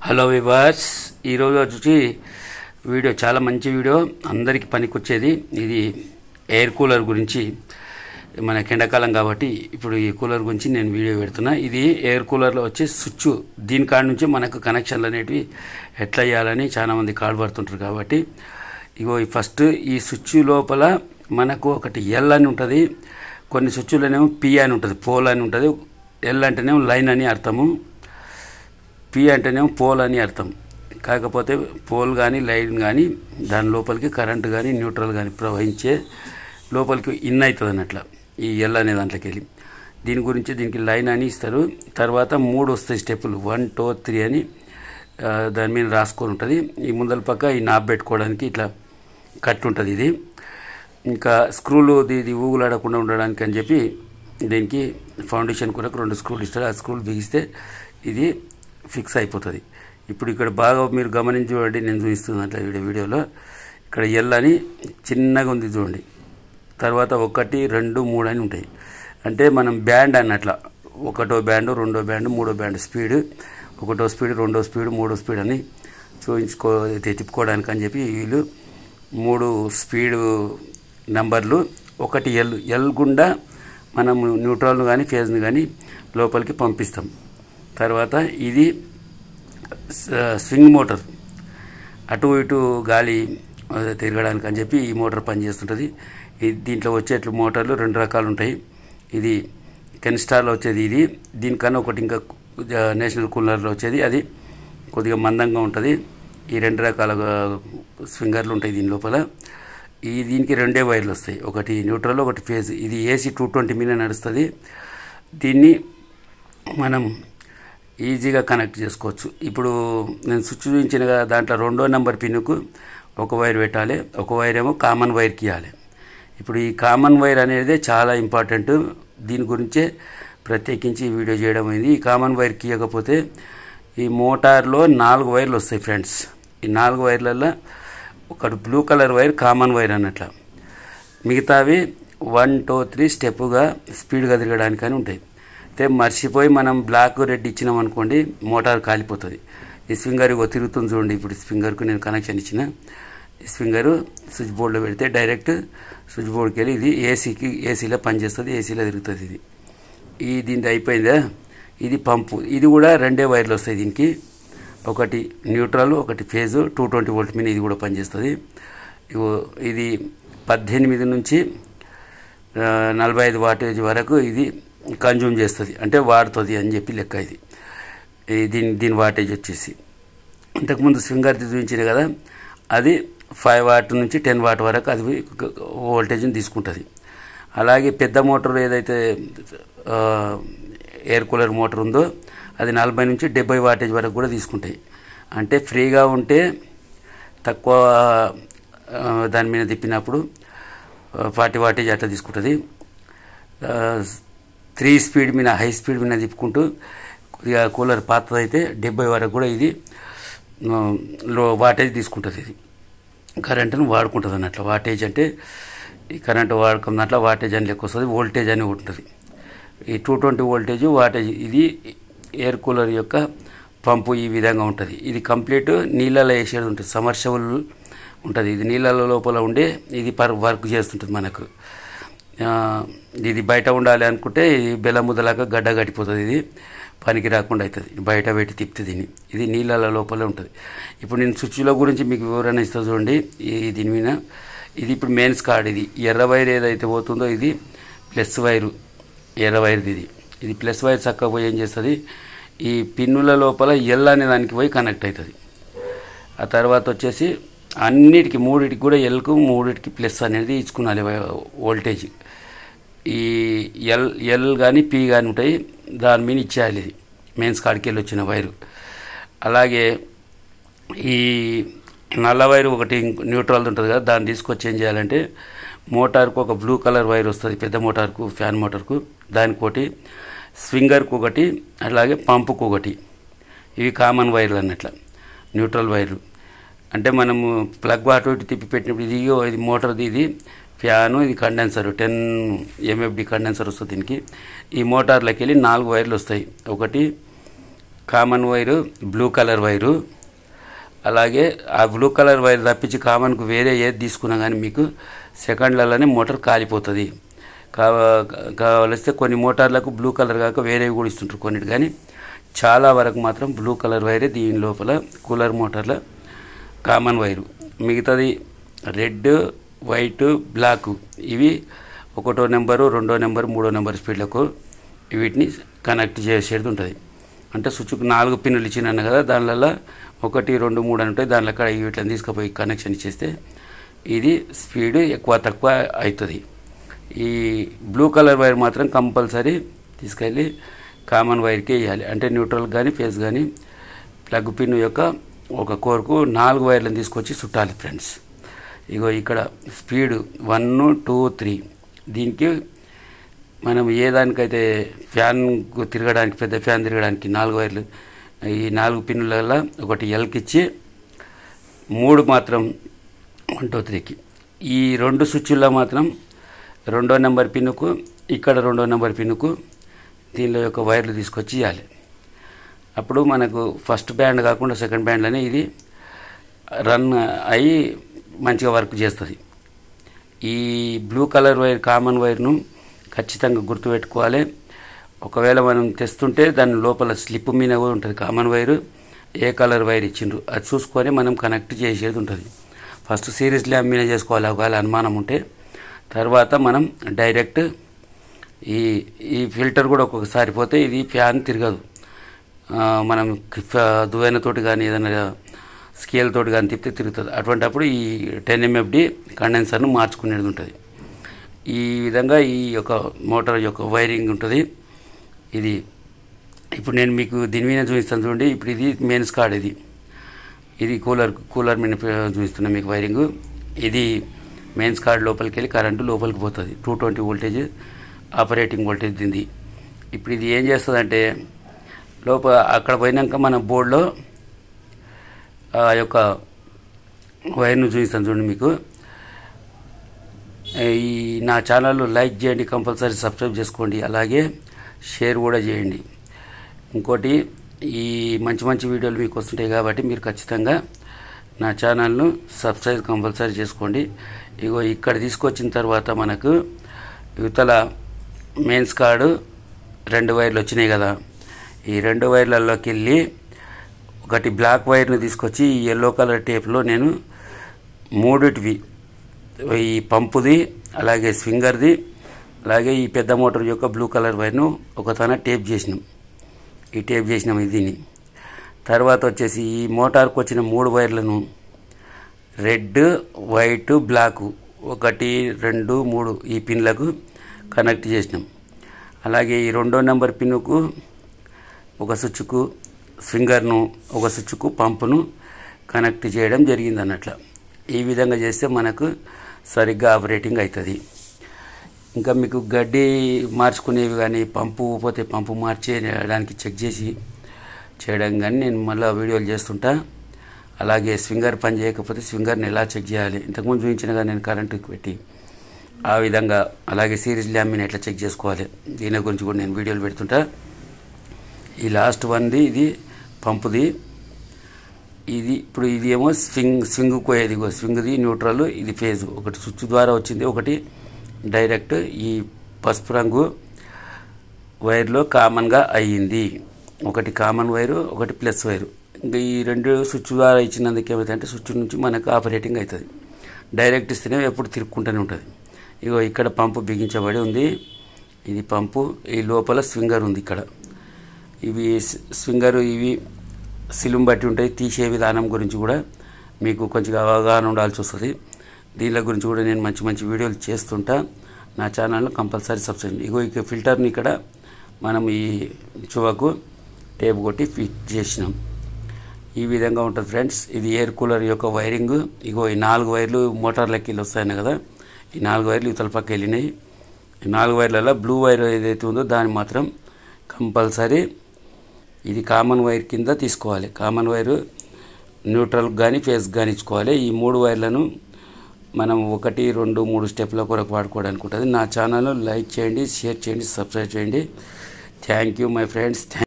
Hello viewers, ఈరోజు వచ్చి video చాలా మంచి వీడియో, అందరికీ పనికొచ్చేది. ఇది ఎయిర్ కూలర్ గురించి. మనకి ఎండాకాలం కాబట్టి ఇప్పుడు ఈ కూలర్ గురించి నేను వీడియో పెడుతున్నా. ఇది ఎయిర్ కూలర్లో వచ్చే స్విచ్. దీని కాడ నుంచి మనకు కనెక్షన్లు అనేటివి ఎట్లా చేయాలని చాలామంది కాల్ పడుతుంటారు. కాబట్టి ఇగో ఫస్ట్ ఈ స్విచ్ లోపల మనకు ఒకటి ఎల్ అని ఉంటుంది, కొన్ని స్విచ్లనేమో పి అని ఉంటుంది, పోల్ అని ఉంటుంది. ఎల్ అంటేనేమో లైన్ అని అర్థము, పి అంటేనేమో పోల్ అని అర్థం. కాకపోతే పోల్ కానీ లైన్ కానీ దాని లోపలికి కరెంటు కానీ న్యూట్రల్ కానీ ప్రవహించే లోపలికి ఇన్ అవుతుంది అన్నట్ల ఈ ఎల్ అనే దాంట్లోకి వెళ్ళి. దీని గురించి దీనికి లైన్ అని ఇస్తారు. తర్వాత 3 వస్తాయి స్టెప్పులు, 1 2 3 అని దాని మీద రాసుకొని ఉంటుంది. ఈ ముందల పక్క ఈ నాబ్ పెట్టుకోవడానికి ఇట్లా కట్ ఉంటుంది. ఇది ఇంకా స్క్రూలు ఇది ఊగులాడకుండా ఉండడానికి అని చెప్పి దీనికి ఫౌండేషన్ కొరకు 2 స్క్రూలు ఇస్తారు. ఆ స్క్రూలు బిగిస్తే ఇది ఫిక్స్ అయిపోతుంది. ఇప్పుడు ఇక్కడ బాగా మీరు గమనించి చూడండి, నేను చూపిస్తున్నాను అట్లా వీడియోలో. ఇక్కడ ఎల్ అని చిన్నగా ఉంది చూడండి. తర్వాత 1 2 3 అని ఉంటాయి. అంటే మనం బ్యాండ్ అన్నట్ల 1వ బ్యాండ్ 2వ బ్యాండ్ 3వ బ్యాండ్ స్పీడ్, 1వ స్పీడ్ 2వ స్పీడ్ 3వ స్పీడ్ అని తిప్పుకోవడానికి అని చెప్పి వీళ్ళు 3 స్పీడ్ నంబర్లు. 1 ఎల్ గుండా మనం న్యూట్రల్ను కానీ ఫేజ్ను కానీ లోపలికి పంపిస్తాం. తర్వాత ఇది స్వింగ్ మోటార్, అటు ఇటు గాలి తిరగడానికి అని చెప్పి ఈ మోటార్ పనిచేస్తుంటుంది. దీంట్లో వచ్చేట్లు మోటార్లు 2 రకాలు ఉంటాయి. ఇది కెన్స్టార్లో వచ్చేది ఇది. దీనికన్నా ఒకటి ఇంకా నేషనల్ కూలర్లో వచ్చేది, అది కొద్దిగా మందంగా ఉంటుంది. ఈ 2 రకాల స్వింగర్లు ఉంటాయి దీని లోపల. దీనికి 2 వైర్లు వస్తాయి, ఒకటి న్యూట్రల్ ఒకటి ఫేజ్. ఇది AC 220 మీద నడుస్తుంది. దీన్ని మనం ఈజీగా కనెక్ట్ చేసుకోవచ్చు. ఇప్పుడు నేను స్విచ్ చూపించిన దాంట్లో 2వ నెంబర్ పిన్నుకు 1 వైర్ పెట్టాలి, 1 వైర్ ఏమో కామన్ వైర్కి ఇవ్వాలి. ఇప్పుడు ఈ కామన్ వైర్ అనేది చాలా ఇంపార్టెంట్. దీని గురించే ప్రత్యేకించి వీడియో చేయడం అయింది. ఈ కామన్ వైర్కి ఇవ్వకపోతే ఈ మోటార్లో 4 వైర్లు వస్తాయి ఫ్రెండ్స్. ఈ 4 వైర్లలో ఒకటి blue colour wire common wire అన్నట్ల, మిగతావి 1 2 3 స్టెప్పుగా స్పీడ్గా తిరగడానికని ఉంటాయి. అయితే మర్చిపోయి మనం బ్లాక్ రెడ్ ఇచ్చినాం అనుకోండి, మోటార్ కాలిపోతుంది. ఈ స్వింగర్ ఇగో తిరుగుతుంది చూడండి. ఇప్పుడు స్వింగర్కు నేను కనెక్షన్ ఇచ్చిన. ఈ స్వింగరు స్విచ్ బోర్డులో పెడితే డైరెక్ట్ స్విచ్ బోర్డుకి వెళ్ళి ఇది ఏసీలో పనిచేస్తుంది, ఏసీలో తిరుగుతుంది. దీనికి అయిపోయిందా. ఇది పంపు. ఇది కూడా 2 వైర్లు వస్తాయి దీనికి, ఒకటి న్యూట్రల్ ఒకటి ఫేజ్. 220 వోల్ట్ మీద ఇది కూడా పనిచేస్తుంది. ఇది 18 నుంచి 45 వాటేజ్ వరకు ఇది కన్జ్యూమ్ చేస్తుంది, అంటే వాడుతుంది అని చెప్పి లెక్క. దీని వాటేజ్ వచ్చేసి ఇంతకుముందు స్వింగర్ చూపించింది కదా, అది 5 వాట్ నుంచి 10 వాట్ వరకు అది వోల్టేజ్ని తీసుకుంటుంది. అలాగే పెద్ద మోటార్ ఏదైతే ఎయిర్ కూలర్ మోటార్ ఉందో అది 40 నుంచి 70 వాటేజ్ వరకు కూడా తీసుకుంటాయి. అంటే ఫ్రీగా ఉంటే తక్కువ దాని మీద తిప్పినప్పుడు 40 వాటేజ్ అట్లా తీసుకుంటుంది. 3 స్పీడ్ మీద హై స్పీడ్ మీద తిప్పుకుంటూ కొద్దిగా కూలర్ పాతదైతే 70 వరకు కూడా ఇది లో వాటేజ్ తీసుకుంటుంది. ఇది కరెంటును వాడుకుంటుంది అన్నట్లు. వాటేజ్ అంటే ఈ కరెంటు వాడుకున్న దాంట్లో వాటేజ్ అని లెక్క వస్తుంది, వోల్టేజ్ అని ఉంటుంది. ఈ 220 వోల్టేజ్ వాటేజ్. ఇది ఎయిర్ కూలర్ యొక్క పంపు ఈ విధంగా ఉంటుంది. ఇది కంప్లీట్ నీళ్ళలో వేసేది ఉంటుంది, సమర్షబుల్ ఉంటుంది. ఇది నీళ్ళ లోపల ఉండే ఇది వర్క్ చేస్తుంటుంది మనకు. ఇది బయట ఉండాలి అనుకుంటే ఈ బెల్ల ముద్దలాగా గడ్డ కట్టిపోతుంది, ఇది పనికి రాకుండా అవుతుంది. బయట పెట్టి తిప్పితే ఇది నీళ్ళ లోపలే ఉంటుంది. ఇప్పుడు నేను స్విచ్ల గురించి మీకు వివరణ ఇస్తా చూడండి. దీని మీద ఇది ఇప్పుడు మెయిన్స్ కార్డ్. ఇది ఎర్ర వైర్ ఏదైతే పోతుందో ఇది ప్లస్ వైరు, ఎర్ర వైర్ది. ఇది ప్లస్ వైర్ చక్కగా పోయి ఏం చేస్తుంది, ఈ పిన్నుల లోపల ఎల్ అనే దానికి పోయి కనెక్ట్ అవుతుంది. ఆ తర్వాత వచ్చేసి అన్నిటికీ 3టికి కూడా ఎల్కు 3టికి ప్లస్ అనేది ఇచ్చుకున్నాలి వోల్టేజ్. ఈ ఎల్ కానీ పి కానీ ఉంటాయి, దాని మీద ఇచ్చేయాలి. ఇది మెయిన్స్ కాడికి వెళ్ళి వచ్చిన వైరు. అలాగే ఈ నల్ల వైరు ఒకటి న్యూట్రల్ ఉంటుంది కదా, దాన్ని తీసుకొచ్చి ఏం చేయాలంటే మోటార్కు ఒక బ్లూ కలర్ వైర్ వస్తుంది, పెద్ద మోటార్కు ఫ్యాన్ మోటార్కు, దానికి ఒకటి, స్వింగర్కు ఒకటి, అలాగే పంపుకు ఒకటి. ఇవి కామన్ వైర్లు అన్నట్ల, న్యూట్రల్ వైర్లు. అంటే మనము ప్లగ్ అటు ఇటు తిప్పి పెట్టినప్పుడు ఇది మోటార్ది, ఇది ఫ్యాను, ఇది కండెన్సర్ 10 MFD కండెన్సర్ వస్తుంది దీనికి. ఈ మోటార్లోకి వెళ్ళి 4 వైర్లు వస్తాయి, ఒకటి common wire, blue colour wire. అలాగే ఆ బ్లూ కలర్ వైర్ తప్పించి కామన్కు వేరే ఏది తీసుకున్నా కానీ మీకు సెకండ్లలోనే మోటార్ కాలిపోతుంది. కావలిస్తే కొన్ని మోటార్లకు బ్లూ కలర్ కాక వేరేవి కూడా ఇస్తుంటారు కొన్నిటి, కానీ చాలా వరకు మాత్రం బ్లూ కలర్ వైరే దీని లోపల కూలర్ మోటార్ల కామన్ వైరు. మిగతాది రెడ్, వైట్, బ్లాక్ ఇవి 1వ నెంబరు, 2వ నెంబరు, 3వ నెంబర్ స్పీడ్లకు వీటిని కనెక్ట్ చేసేది ఉంటుంది. అంటే స్విచ్కు 4 పిన్నులు ఇచ్చినాను కదా, దానివల్ల 1, 2, 3 అని ఉంటాయి. దానిలో వీటిని తీసుకుపోయి కనెక్షన్ ఇచ్చేస్తే ఇది స్పీడ్ ఎక్కువ తక్కువ అవుతుంది. ఈ బ్లూ కలర్ వైర్ మాత్రం కంపల్సరీ తీసుకెళ్ళి కామన్ వైర్కే వేయాలి. అంటే న్యూట్రల్ కానీ ఫేజ్ కానీ ప్లగ్ పిన్ యొక్క ఒక కోర్కు 4 వైర్లను తీసుకొచ్చి చుట్టాలి ఫ్రెండ్స్. ఇగో ఇక్కడ స్పీడ్ 1, 2, 3. దీనికి మనం ఏ దానికైతే ఫ్యాన్ తిరగడానికి, పెద్ద ఫ్యాన్ తిరగడానికి 4 వైర్లు, ఈ 4 పిన్నుల ఒకటి ఎల్కి ఇచ్చి 3 మాత్రం 1, 2, 3కి. ఈ 2 స్విచ్ల్లో మాత్రం 2వ నెంబర్ పిన్నుకు, ఇక్కడ 2వ నెంబర్ పిన్నుకు దీనిలో యొక్క వైర్లు తీసుకొచ్చి ఇవ్వాలి. అప్పుడు మనకు ఫస్ట్ బ్యాండ్ కాకుండా సెకండ్ బ్యాండ్లోనే ఇది రన్ అయ్యి మంచిగా వర్క్ చేస్తుంది. ఈ బ్లూ కలర్ వైర్ కామన్ వైర్ను ఖచ్చితంగా గుర్తుపెట్టుకోవాలి. ఒకవేళ మనం తెస్తుంటే దాని లోపల స్లిప్ మీద కూడా ఉంటుంది కామన్ వైరు, ఏ కలర్ వైర్ ఇచ్చిండ్రు అది చూసుకొని మనం కనెక్ట్ చేసేది ఉంటుంది. ఫస్ట్ సిరీస్ ల్యాంప్ మీద చేసుకోవాలి ఒకవేళ అనుమానం ఉంటే. తర్వాత మనం డైరెక్ట్ ఈ ఫిల్టర్ కూడా ఒక్కొక్కసారి పోతే ఇది ఫ్యాన్ తిరగదు. మనం దువ్వెనతోటి కానీ ఏదైనా స్కేల్ తోటి కానీ తిప్పితే తిరుగుతుంది. అటువంటిప్పుడు ఈ 10 MFD కండెన్సర్ను మార్చుకునేది ఉంటుంది. ఈ విధంగా ఈ యొక్క మోటార్ యొక్క వైరింగ్ ఉంటుంది. ఇది ఇప్పుడు నేను మీకు దీని మీద చూపిస్తాను చూడండి. ఇప్పుడు ఇది మెయిన్స్ కార్డ్, ఇది కూలర్ మీద చూపిస్తున్నాను మీకు వైరింగ్. ఇది మెయిన్స్ కార్డ్ లోపలికి వెళ్ళి కరెంటు లోపలికి పోతుంది. 220 వోల్టేజ్ ఆపరేటింగ్ వోల్టేజ్ దీనిది. ఇప్పుడు ఇది ఏం చేస్తుందంటే అక్కడ పోయినాక మన బోర్డులో ఆ యొక్క వైర్ను చూపిస్తాను చూడండి మీకు. ఈ నా ఛానల్ లైక్ చేయండి, కంపల్సరీ సబ్స్క్రైబ్ చేసుకోండి, అలాగే షేర్ కూడా చేయండి. ఇంకోటి, ఈ మంచి మంచి వీడియోలు మీకు వస్తుంటాయి కాబట్టి మీరు ఖచ్చితంగా నా ఛానల్ను సబ్స్క్రైబ్ కంపల్సరీ చేసుకోండి. ఇగో ఇక్కడ తీసుకొచ్చిన తర్వాత మనకు యువతల మెయిన్స్ కార్డు 2 వైర్లు వచ్చినాయి కదా, ఈ 2 వైర్లలోకి వెళ్ళి ఒకటి బ్లాక్ వైర్ను తీసుకొచ్చి ఈ ఎల్లో కలర్ టేప్లో నేను 3టివి, ఈ పంపుది, అలాగే స్వింగర్ది, అలాగే ఈ పెద్ద మోటార్ యొక్క బ్లూ కలర్ వైర్ను ఒకతన టేప్ చేసినాం. ఈ టేప్ చేసినాం దీన్ని. తర్వాత వచ్చేసి ఈ మోటార్కు వచ్చిన 3 వైర్లను రెడ్, వైట్, బ్లాక్ 1, 2, 3 ఈ పిన్లకు కనెక్ట్ చేసినాం. అలాగే ఈ 2వ నెంబర్ పిన్నుకు ఒక స్విచ్కు స్వింగర్ను, ఒక స్విచ్కు పంపును కనెక్ట్ చేయడం జరిగింది అన్నట్లు. ఈ విధంగా చేస్తే మనకు సరిగ్గా ఆపరేటింగ్ అవుతుంది. ఇంకా మీకు గడ్డి మార్చుకునేవి కానీ, పంపు పోతే పంపు మార్చేయడానికి చెక్ చేసి చేయడం కానీ నేను మళ్ళీ వీడియోలు చేస్తుంటా. అలాగే స్వింగర్ పని చేయకపోతే స్వింగర్ని ఎలా చెక్ చేయాలి ఇంతకుముందు చూపించినగా నేను కరెంటుకి పెట్టి ఆ విధంగా, అలాగే సిరీస్ ల్యాంప్ని ఎట్లా చెక్ చేసుకోవాలి దీని గురించి కూడా నేను వీడియోలు పెడుతుంటా. ఈ లాస్ట్ వన్ది ఇది పంపుది. ఇది ఇప్పుడు ఇది ఏమో స్వింగ్ పోయేది, స్వింగ్ది న్యూట్రల్, ఇది ఫేజ్. ఒకటి స్విచ్ ద్వారా వచ్చింది, ఒకటి డైరెక్ట్ ఈ పసుపు రంగు వైర్లో కామన్గా అయ్యింది. ఒకటి కామన్ వైరు, ఒకటి ప్లస్ వైరు. ఇంకా ఈ 2 స్విచ్ ద్వారా ఇచ్చినందుకు ఏమవుతుందంటే స్విచ్ నుంచి మనకు ఆపరేటింగ్ అవుతుంది. డైరెక్ట్ ఇస్తేనే ఎప్పుడు తిరుక్కుంటూనే ఉంటుంది. ఇగో ఇక్కడ పంపు బిగించబడి ఉంది, ఇది పంపు. ఈ లోపల స్వింగర్ ఉంది. ఇక్కడ ఇవి స్వింగర్, ఇవి సిలుం బట్టి ఉంటాయి. తీసే విధానం గురించి కూడా మీకు కొంచెం అవగాహన ఉండాల్సి వస్తుంది. దీనిల గురించి కూడా నేను మంచి మంచి వీడియోలు చేస్తుంటా. నా ఛానల్ను కంపల్సరీ సబ్స్క్రైబ్. ఇగో ఇక ఫిల్టర్ని ఇక్కడ మనం ఈ చువకు టేప్ కొట్టి ఫిట్ చేసినాం. ఈ విధంగా ఉంటుంది ఫ్రెండ్స్. ఇది ఎయిర్ కూలర్ యొక్క వైరింగ్. ఇగో ఈ 4 వైర్లు మోటార్లకి వెళ్ళి వస్తాయి కదా, ఈ 4 వైర్లు ఇవతల పక్క వెళ్ళినాయి. ఈ 4 వైర్లలో బ్లూ వైర్ ఏదైతే ఉందో దాన్ని మాత్రం కంపల్సరీ ఇది కామన్ వైర్ కింద తీసుకోవాలి. కామన్ వైరు న్యూట్రల్ కానీ ఫేస్ కానీ ఇచ్చుకోవాలి. ఈ 3 వైర్లను మనం 1, 2, 3 స్టెప్ల కొరకు వాడుకోవడానికి ఉంటుంది. నా ఛానల్ లైక్ చేయండి, షేర్ చేయండి, సబ్స్క్రైబ్ చేయండి. Thank you my friends.